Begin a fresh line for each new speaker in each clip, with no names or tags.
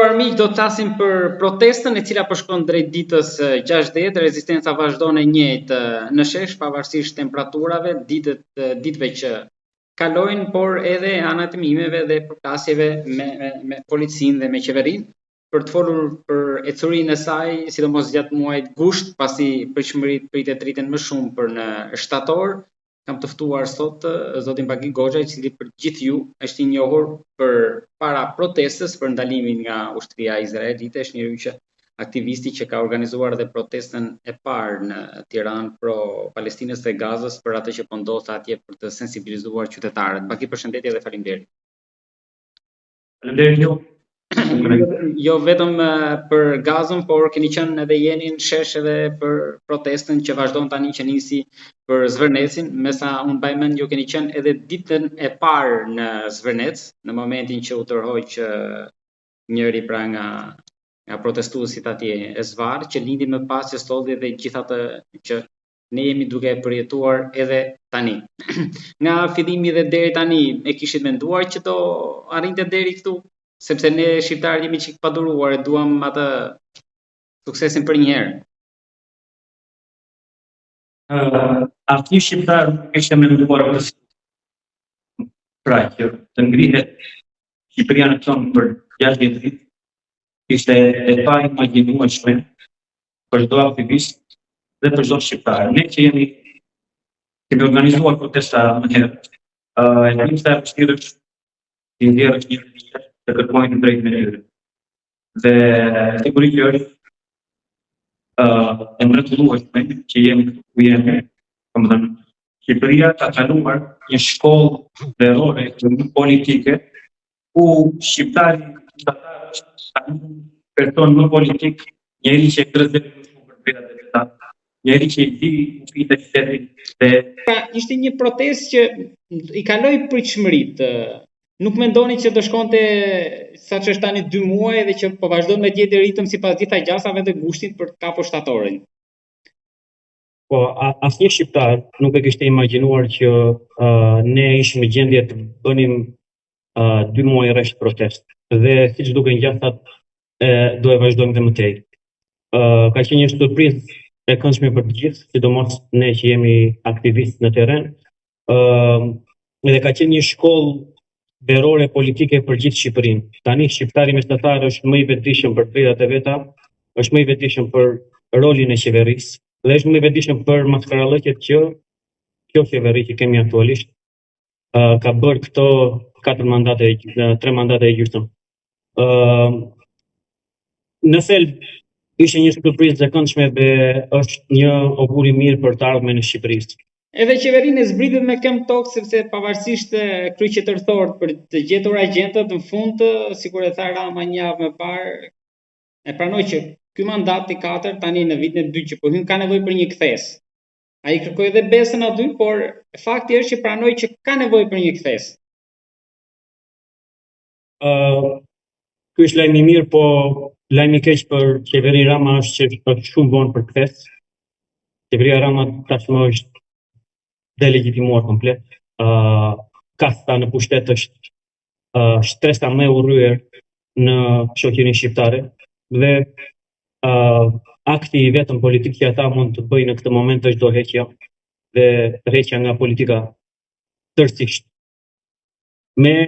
Armiq, do të flasim për protestën e cila po shkon drejt ditës 60, rezistenca vazhdon e njëjtë në shesh pavarësisht temperaturave, ditëve që kalojnë, por edhe anët e mimeve dhe përplasjeve me policinë dhe me qeverinë për të folur për ecurinë e saj, sidomos gjatë muajit gusht, pasi pritshmëritë pritet rriten më shumë për në shtator. Kam të ftuar sot zotin Bagi Goxha, i cili për gjithë ju është i njohur për para protestës për ndalimin nga ushtria izraelite, është njeriu që aktivisti që ka organizuar dhe protestën e parë në Tiranë pro Palestinës dhe Gazës për atë që po ndodh atje për të sensibilizuar qytetarët. Bagi, përshëndetje dhe faleminderit.
Faleminderit ju.
Jo vetëm për Gazën, por keni qenë edhe jeni në shesh edhe për protestën që vazhdon tani, që nisi për Zvërnecin. Me sa unë mbaj mend, ju keni qenë edhe ditën e parë në Zvërnec, në momentin që u tërhoq njëri pra nga protestuesit atje e Zvar, që lindi më pas që stolli dhe gjithatë që ne jemi duke përjetuar edhe tani. Nga fillimi dhe deri tani, e kishit menduar që do arrinte deri këtu? Sepse ne shqiptarët jemi çik paduruar, duam atë suksesin për një herë.
Asnjë shqiptar nuk kishte menduar këtë pra që të ngrihet Shqipëria në tonë për 60 ditë, ishte e pa imagjinueshme për çdo aktivist dhe për çdo shqiptar. Ne që kemi organizuar protesta më herët, e dim se vështirë është të ndjerësh një të kërkojnë drejtën e tyre. Dhe sigurisht që është e mrekullueshme që jemi këtu ku jemi. Domethënë, Shqipëria ka kaluar një shkollë verore politike ku shqiptari është një person më politik, njeri që kërcet më shumë për drejtat e veta, njeri që i di kufitë e shtetit.
Pra, ishte një protestë që i kaloi pritshmëritë. Nuk mendoni që do shkonte saqë është tani 2 muaj dhe që po vazhdon me të ritëm sipas gjitha gjasave dhe gushtit për të kapur shtatorin?
Po, asnjë shqiptar nuk e kishte imagjinuar që ne ishim në gjendje të bënim 2 muaj rresht protest. Dhe siç duken gjasat, do e vazhdojmë dhe më tej. Ka qenë një surprizë e këndshme për të gjithë, sidomos ne që jemi aktivistë në terren. Dhe ka qenë një shkollë verore politike për gjithë Shqipërinë. Tani shqiptari mesatatar është më i vetëdijshëm për drejtat e veta, është më i vetëdijshëm për rolin e qeverisë dhe është më i vetëdijshëm për maskarallëqet që kjo qeveri që kemi aktualisht ka bërë këto 3 mandate e gjysmë. Në thelb ishte një surprizë e këndshme dhe është një augur i mirë për të ardhmen e Shqipërisë.
Edhe qeverinë e zbritet me këmbë tokë, sepse pavarësisht kryqëtërthort për të gjetur agjentët, në fund, sikur e tha Rama një javë më parë, e pranoi që ky mandat i 4 tani në vitin e 2 që po hyn ka nevojë për një kthes. Ai kërkoi dhe besën aty, por fakti është që pranoi që ka nevojë për një kthes.
Ky është lajm i mirë, po lajmi i keq për qeverinë Rama është që është shumë vonë për kthes. Qeveria Rama tashmë është delegitimuar komplet. Kasta në pushtet është shtresa më e urryer në shoqërinë shqiptare dhe akti i vetëm politik që ata mund të bëjnë në këtë moment është dorëheqja dhe rreqja nga politika tërësisht. Me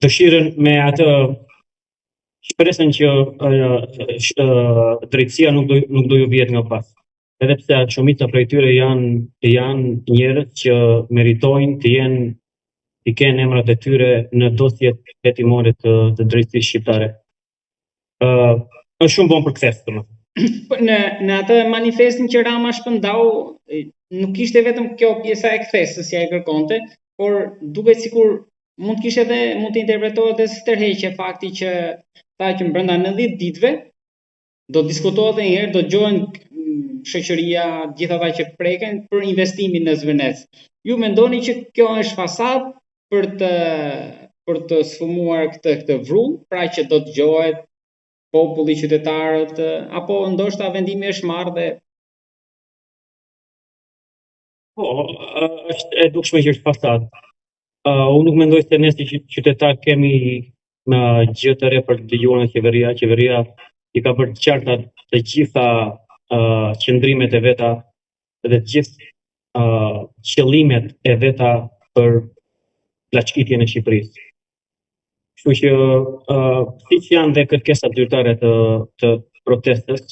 dëshirën, me atë shpresën që drejtësia nuk do ju vihet nga pas. Edhe pse shumica prej tyre janë njerëz që meritojnë të kenë emrat e tyre në dosjet hetimore të drejtësisë shqiptare. Është shumë bon për kthes, domethënë.
Në atë manifestin që Rama shpërndau, nuk ishte vetëm kjo pjesa e kthesës që ai kërkonte, por duket sikur mund të interpretohet edhe si tërheqje fakti që tha që brenda 90 ditëve do diskutohet edhe një herë, do dëgjohen shoqëria, gjithë ata që preken për investimin në Zvërnec. Ju mendoni që kjo është fasadë për të sfumuar këtë vrull, pra që do dëgjohet populli, qytetarët, apo ndoshta vendimi është marrë dhe
Po, është e dukshme që është fasadë. Unë nuk mendoj se ne si qytetar kemi gjë të re për të dëgjuar nga qeveria. Qeveria i ka bërë të qarta të gjitha qëndrimet e veta dhe të gjithë qëllimet e veta për plaçkitjen e Shqipërisë. Kështu që siç janë dhe kërkesat zyrtare të protestës,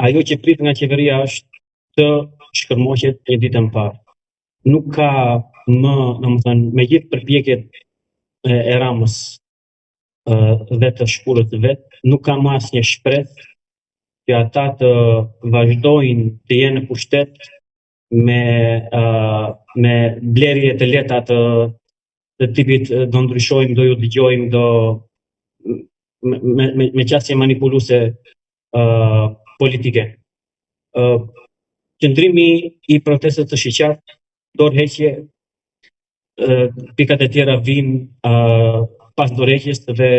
ajo që prit nga qeveria është të shkërmoqet një ditë më parë. Nuk ka më, domethënë, me gjithë përpjekjet e Ramës dhe të shkurët vet, nuk ka më asnjë shpresë që ata të vazhdojnë të jenë në pushtet me blerje të lehta të tipit do ndryshojmë, do ju dëgjojmë, me qasje manipuluese politike. Qëndrimi i protestës të shiqartë, dorëheqje, pikat e tjera vinë pas dorëheqjes dhe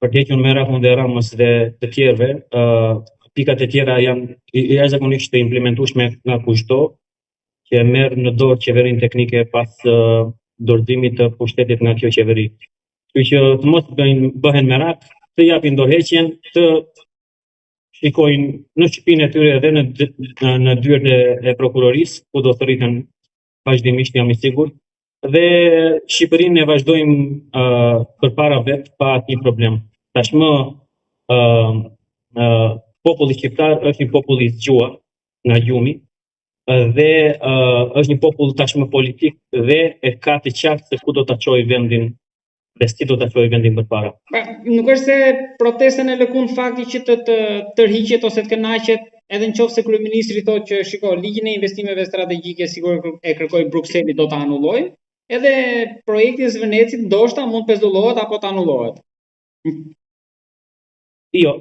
për të hequr merakun dhe Ramës dhe të tjerëve, pikat e tjera janë jashtëzakonisht të implementueshme nga kushdo që merr në dorë qeverinë teknike pas dorëzimit të pushtetit nga kjo qeveri. Kështu që të mos bëhen merak, të japin dorëheqjen, të shikojnë në shtëpinë e tyre dhe në dyert e prokurorisë, ku do thëriten vazhdimisht, jam i sigurt, dhe Shqipërinë e vazhdojmë përpara vet pa asnjë problem. Tashmë populli shqiptar është një popull i zgjuar nga gjumi dhe është një popull tashmë politik dhe e ka të qartë se ku do ta çojë vendin dhe si do ta çojë vendin përpara.
Nuk është se protestën e lëkun fakti që të tërhiqet ose të kënaqet, edhe nëse kryeministri thotë që shiko, ligjin e investimeve strategjike sigur e kërkoi Brukseli do ta anullojë, edhe projekti i Zvenecit ndoshta mund të pezullohet apo të anullohet.
Jo,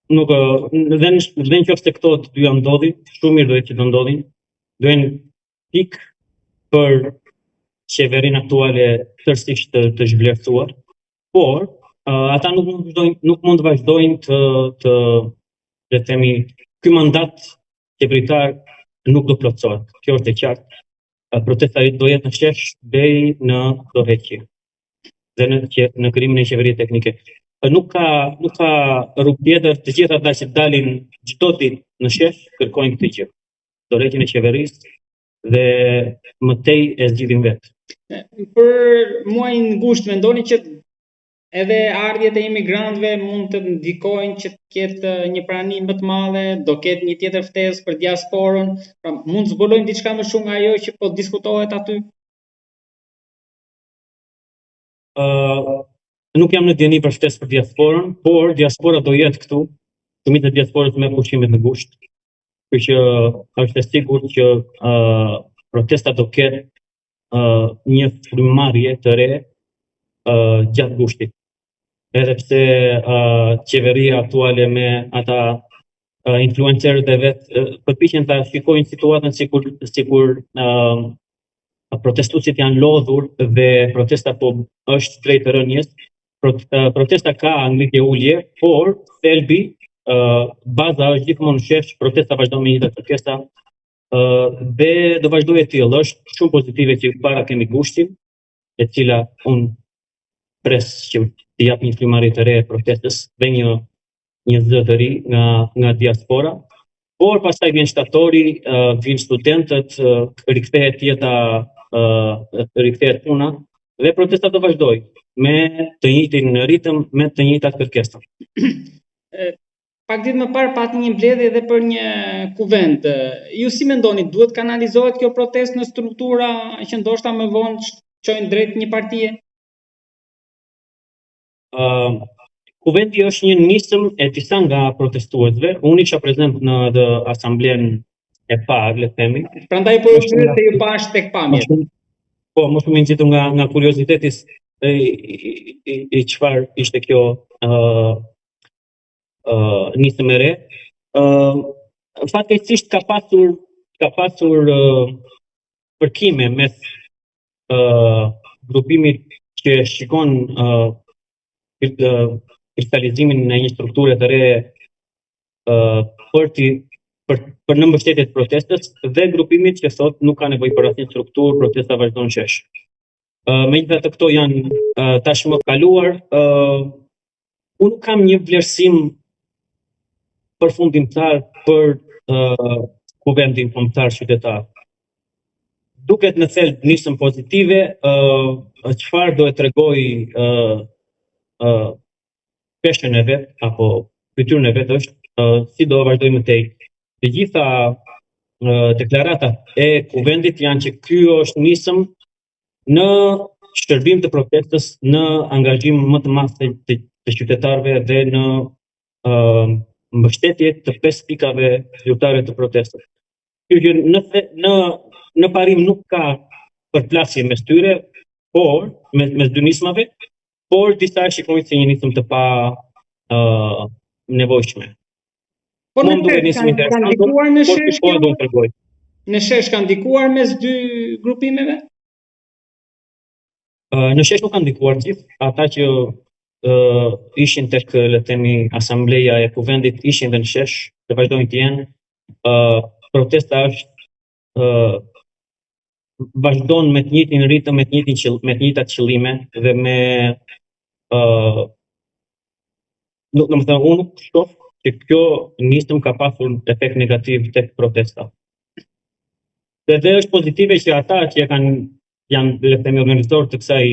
nuk dhe nëse këto të dyja ndodhin, shumë mirë duhet që të ndodhin, duhen pik për qeverinë aktuale tërësisht të zhvlerësuar, por ata nuk mund të vazhdojnë të themi, ky mandat qeveritar nuk do plotësohet. Kjo është e qartë. Protesta do jetë në shesh deri në dorëheqje dhe në krijimin e qeverisë teknike. Nuk ka rrugë tjetër, të gjitha ata që dalin çdo ditë në shesh kërkojnë këtë gjë. Dorëheqjen e qeverisë dhe mëtej e zgjidhin vetë.
Për muajin ngusht mendoni që edhe ardhjet e imigrantëve mund të ndikojnë që të ketë një prani më të madhe, do ketë një tjetër ftesë për diasporën, pra mund të zbulojnë diçka më shumë nga ajo që po diskutohet aty?
Nuk jam në dieni për ftesë për diasporën, por diaspora do jetë këtu, shumica e diasporës me pushimet në gusht. Kështu që është e sigurt që protesta do ketë një frymëmarrje të re gjatë gushtit. Edhe pse qeveria aktuale me ata influencerët e vet përpiqen ta shikojnë situatën sikur protestuesit janë lodhur dhe protesta po është drejt rënies. Protesta ka ngritje ulje, por thelbi, baza është gjithmonë shesh, protesta vazhdon me një kërkesa dhe do vazhdojë të tillë. Është shumë pozitive që para kemi gushtin, e cila unë pres që të jap një frymëmarrje të re protestës dhe një zë të ri nga diaspora, por pastaj vjen shtatori, vijnë studentët, rikthehet jeta, rikthehet puna dhe protesta do vazhdojë me të njëjtin ritëm, me të njëjtat kërkesa.
Pak ditë më parë pati një mbledhje edhe për një kuvent. Ju si mendoni, duhet kanalizohet kjo protestë në struktura që ndoshta më vonë çojnë drejt një partie?
Kuventi është një nisëm e disa nga protestuesve. Unë isha prezent në asamblen e parë, le të themi.
Prandaj po është se ju pash tek pamjet.
Po, më shumë nxitur nga kurioziteti i çfarë ishte kjo nisëm e re. Fatkeqësisht ka pasur përkime mes grupimit që shikon kristalizimin në një strukture të re për në mbështetje të protestës dhe grupimit që thotë nuk ka nevojë për asnjë strukturë, protesta vazhdon shesh. Megjithatë këto janë tashmë kaluar, unë kam një vlerësim përfundimtar për kuvendin kombëtar qytetar. Duket në thelb nisëm pozitive, çfarë do e tregoj peshën e vet apo fytyrën e vet është si do vazhdojmë mëtej. Të gjitha deklaratat e kuvendit janë që ky është nisëm në shërbim të protestës, në angazhim më të madh të qytetarëve dhe në mbështetje të 5 pikave zyrtare të protestës. Kjo në parim nuk ka përplasje mes tyre, por mes dy nismave, por disa shikojnë se një nisëm të pa nevojshme.
Po në kanë ndikuar në shesh
do të tregoj.
Në shesh kanë ndikuar mes dy grupimeve?
Në shesh nuk kanë ndikuar gjithë, ata që ishin tek le të themi asambleja e kuvendit ishin dhe në shesh, dhe vazhdojnë të jenë. Protesta është vazhdon me të njëjtin ritëm, me të njëjtat qëllime dhe me unë nuk shoh që kjo nisëm ka pasur efekt negativ tek protesta. Dhe është pozitive që ata që janë le të themi organizatorë të kësaj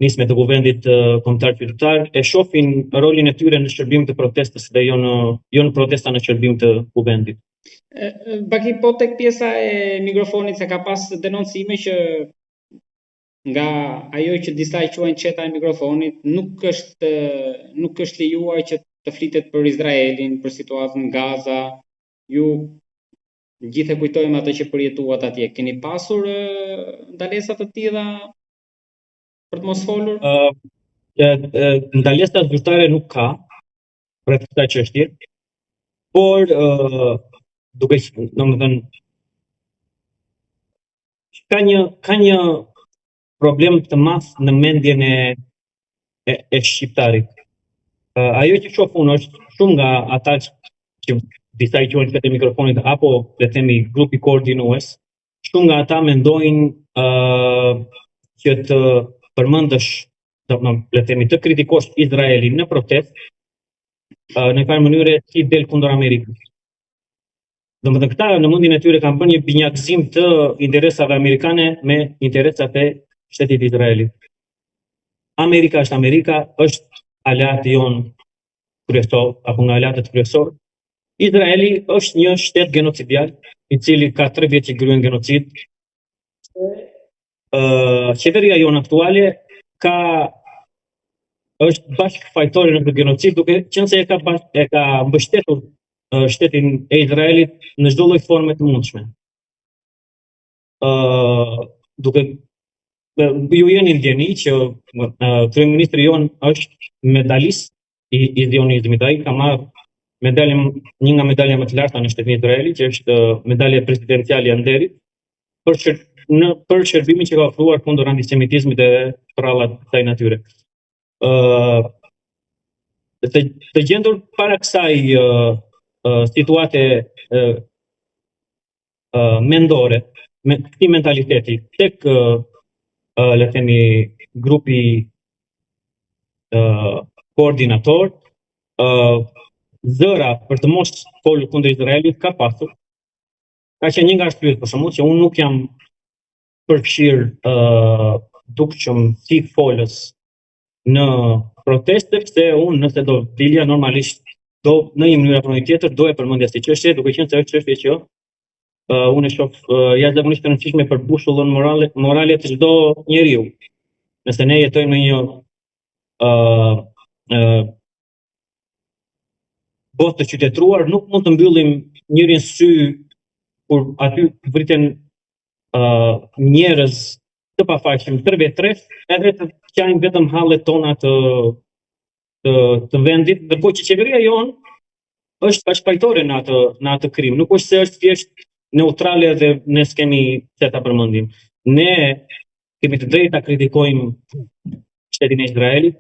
nisme të kuvendit kombëtar qytetar e shohin rolin e tyre në shërbim të protestës dhe jo në protesta në shërbim të kuvendit.
Baki, po tek pjesa e mikrofonit se ka pas denoncime që nga ajo që disa i quajnë qeta e mikrofonit nuk është lejuar që të flitet për Izraelin, për situatën në Gaza. Ju gjithë e kujtojmë atë që përjetuat atje. Keni pasur ndalesa të tilla për të mos folur?
Ndalesa zyrtare nuk ka për kësaj çështje, por duke domethënë ka një problem të madh në mendjen e shqiptarit. Ajo që shoh unë është shumë nga ata që disa i quajnë qetë mikrofonit apo le të themi grupi koordinues, shumë nga ata mendojnë që të përmendësh, le të themi të kritikosh Izraelin në protestë në një mënyrë si del kundër Amerikës. Domethënë këta në mendjen e tyre kanë bërë një binjakëzim të interesave amerikane me interesat e shtetit Izraelit. Amerika është Amerika, është aleati jon kryesor apo nga aleatët kryesor. Izraeli është një shtet genocidial i cili ka 3 vjet që kryen genocid. Qeveria jon aktuale është bashkëfajtore në këtë genocid, duke qenë se e ka mbështetur shtetin e Izraelit në çdo lloj forme të mundshme. Ju jeni ndjeni që kryeministri jon është medalist i zionizmit. Ai ka marrë një nga medalja më të larta në shtetin e Izraelit, që është medalja presidenciale e Anderit, për shërbimin që ka ofruar kundër antisemitizmit dhe prallat të kësaj natyre. Të gjendur para kësaj situate mendore, me këtij mentaliteti tek le të themi grupi koordinator, zëra për të mos folur kundër Izraelit ka pasur. Ka qenë një nga arsyet për shembull që unë nuk jam përfshirë dukshëm si folës në proteste, se unë nëse do dilja normalisht në një mënyrë apo në tjetër do e përmendja si çështje, duke qenë se është çështje që unë e shoh jashtëzakonisht të rëndësishme për bushullën morale të çdo njeriu. Nëse ne jetojmë në një botë të qytetëruar, nuk mund të mbyllim njërin sy kur aty vriten njerëz të pafajshëm, tërvetres, edhe të qajnë vetëm hallet tona të vendit, ndërkohë që qeveria jon është bashkëfajtore në atë krim, nuk është se është thjesht neutrale dhe ne s'kemi se ta përmendim. Ne kemi të drejtë ta kritikojmë shtetin e Izraelit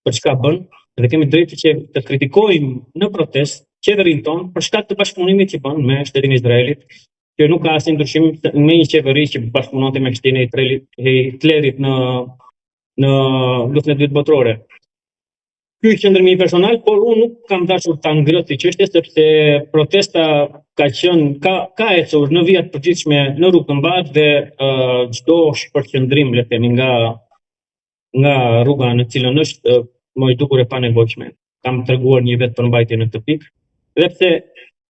për çka bën, dhe kemi drejtë që të kritikojmë në protestë qeverinë tonë për shkak të bashkëpunimit që bën me shtetin e Izraelit, që nuk ka asnjë ndryshim me një qeveri që bashkëpunonte me shtetin e Hitlerit në luftën e dytë botërore. Ky është qëndrimi personal, por unë nuk kam dashur ta ngrësi çështje sepse protesta ka ka ecur në vija të përgjithshme në rrugë të mbarë dhe çdo shpërqendrim le të themi nga rruga në cilën është më i dukur e panevojshme. Kam treguar një vetë përmbajtje në këtë pikë, dhe pse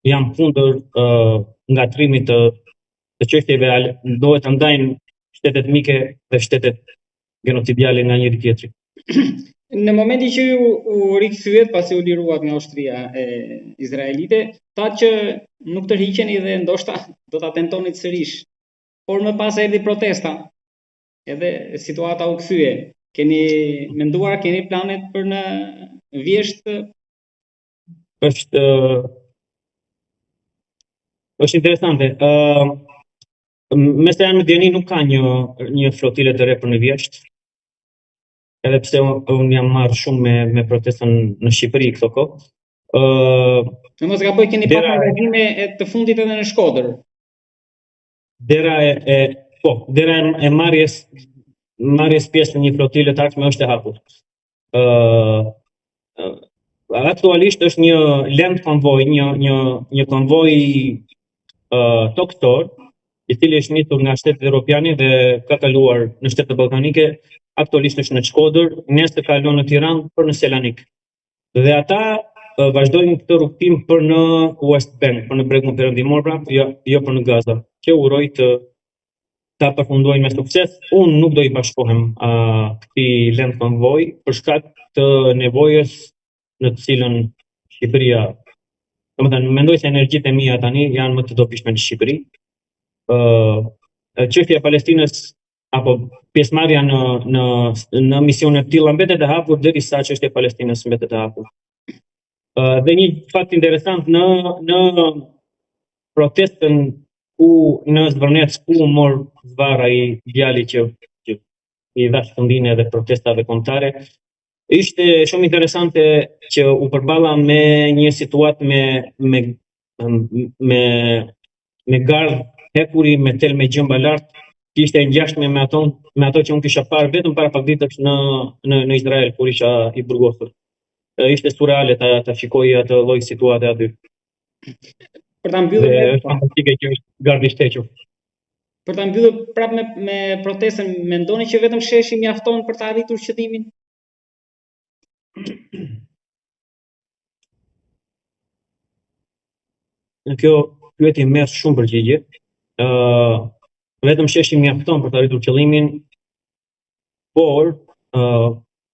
jam kundër ngatrimit të çështjeve, duhet të ndajnë shtetet mike dhe shtetet genocidiale nga njëri tjetri.
Në momentin që u rikthyet pasi u liruat nga ushtria e izraelite, tha që nuk tërhiqeni dhe ndoshta do ta tentoni sërish. Por më pas erdhi protesta. Edhe situata u kthye. Keni menduar, keni planet për në vjesht?
Është interesante. Me sa janë më djeni nuk ka një flotile të re për në vjesht. Edhe pse unë jam marrë shumë me protestën në Shqipëri këto kohë.
Në mos gaboj, keni pak angazhime të fundit edhe në Shkodër.
Dera e marrjes pjesë në një flotile të ardhshme është e hapur. Aktualisht është një land konvoj, një konvoj tokëtor, i cili është nisur nga shtetet evropiane dhe ka kaluar në shtetet ballkanike. Aktualisht është në Shkodër, nesër kalon në Tiranë për në Selanik. Dhe ata vazhdojnë këtë rrugtim për në West Bank, për në bregun perëndimor, jo për në Gaza, që uroj ta përfundojnë me sukses. Unë nuk do i bashkohem këtij land konvoj për shkak të nevojës në të cilën Shqipëria, domethënë mendoj se energjitë e mia tani janë më të dobishme në Shqipëri. Çështja e Palestinës apo pjesëmarrja në misione të tilla mbetet e hapur derisa çështja e Palestinës mbetet e hapur. Dhe një fakt interesant në protestën në Zvërnec ku mor zvarr ai djali që i dha shpëndinë edhe protestave kombëtare, ishte shumë interesante që u përballa me një situatë me gardh hekuri me tel me gjëmba lart, që ishte e ngjashme me ato që unë kisha parë vetëm para pak ditësh në Izrael kur isha i burgosur. Ishte surreale ta shikoj atë lloj situate aty.
Për ta mbyllur
është fantastike që është gardi i shtequr.
Për ta mbyllur prapë me protestën, mendoni që vetëm sheshi mjafton për të arritur qëllimin?
Në kjo pyetje merr shumë përgjigje. Vetëm sheshi mjafton për të arritur qëllimin, por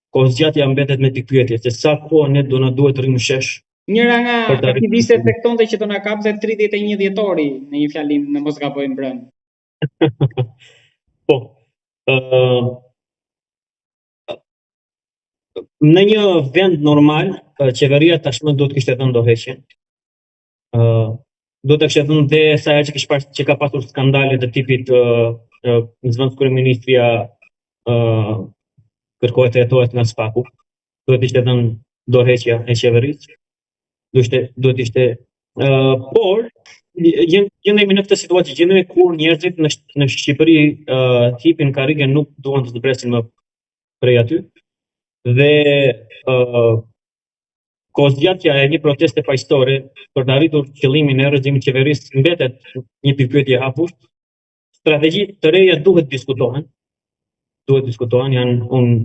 kohëzgjatja mbetet me pikpyetje se sa kohë ne do na duhet të rrimë në shesh.
Njëra nga aktivistët thektonte që do na kapte 31 dhjetori në një fjalim, në mos gaboj mbrëm.
Po. Në një vend normal, qeveria tashmë do të kishte dhënë dorëheqjen. Do të kishte dhënë dhe sa herë që ka pasur skandale të tipit zëvendës kryeministria kërkohet të jetohet nga SPAK-u. Do të ishte dhënë dorëheqja e qeverisë. Do të ishte por jemi në këtë situatë që jemi kur njerëzit në Shqipëri tipin karrige nuk duan të zbresin më prej aty. Dhe kohëzgjatja e një proteste faqësore për të arritur qëllimin e rrëzimit qeverisë mbetet një pikpyetje e hapur. Strategji të reja duhet diskutohen, unë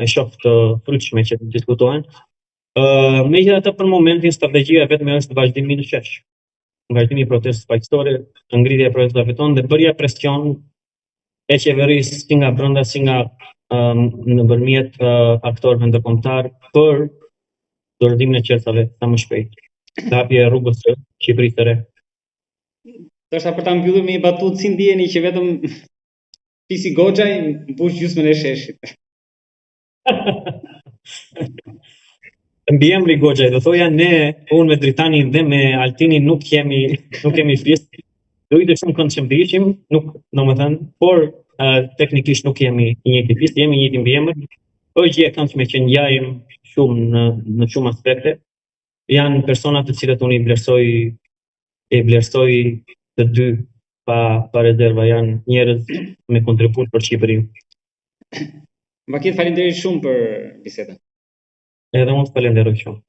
e shoh të frytshme që diskutohen. Megjithatë për momentin strategjia vetëm është vazhdimi në shesh. Vazhdimi i protestës faqësore, ngritja e protestave tonë dhe bërja presion e qeverisë si nga brenda si nga nëpërmjet aktorëve ndërkombëtar për dorëzimin e qertave sa më shpejt. Hapja e rrugës së Shqipërisë së re.
Ndoshta për ta mbyllur me një batutë, si ndiheni që vetëm Pisi Goxhaj mbush gjysmën e sheshit?
Mbiemri Goxhaj, do thoja unë me Dritanin dhe me Altinin nuk kemi fjesë. Do ishte shumë këndshëm të ishim, domethënë, por teknikisht nuk jemi i njëjti fjesë, jemi i njëjti mbiemër. Është gjë e këndshme që ngjajmë shumë në shumë aspekte. Janë persona të cilët unë i vlerësoj të dy pa rezerva, janë njerëz me kontribut për Shqipërinë.
Vakit, faleminderit shumë për bisedën.
Edhe unë të falenderoj shumë.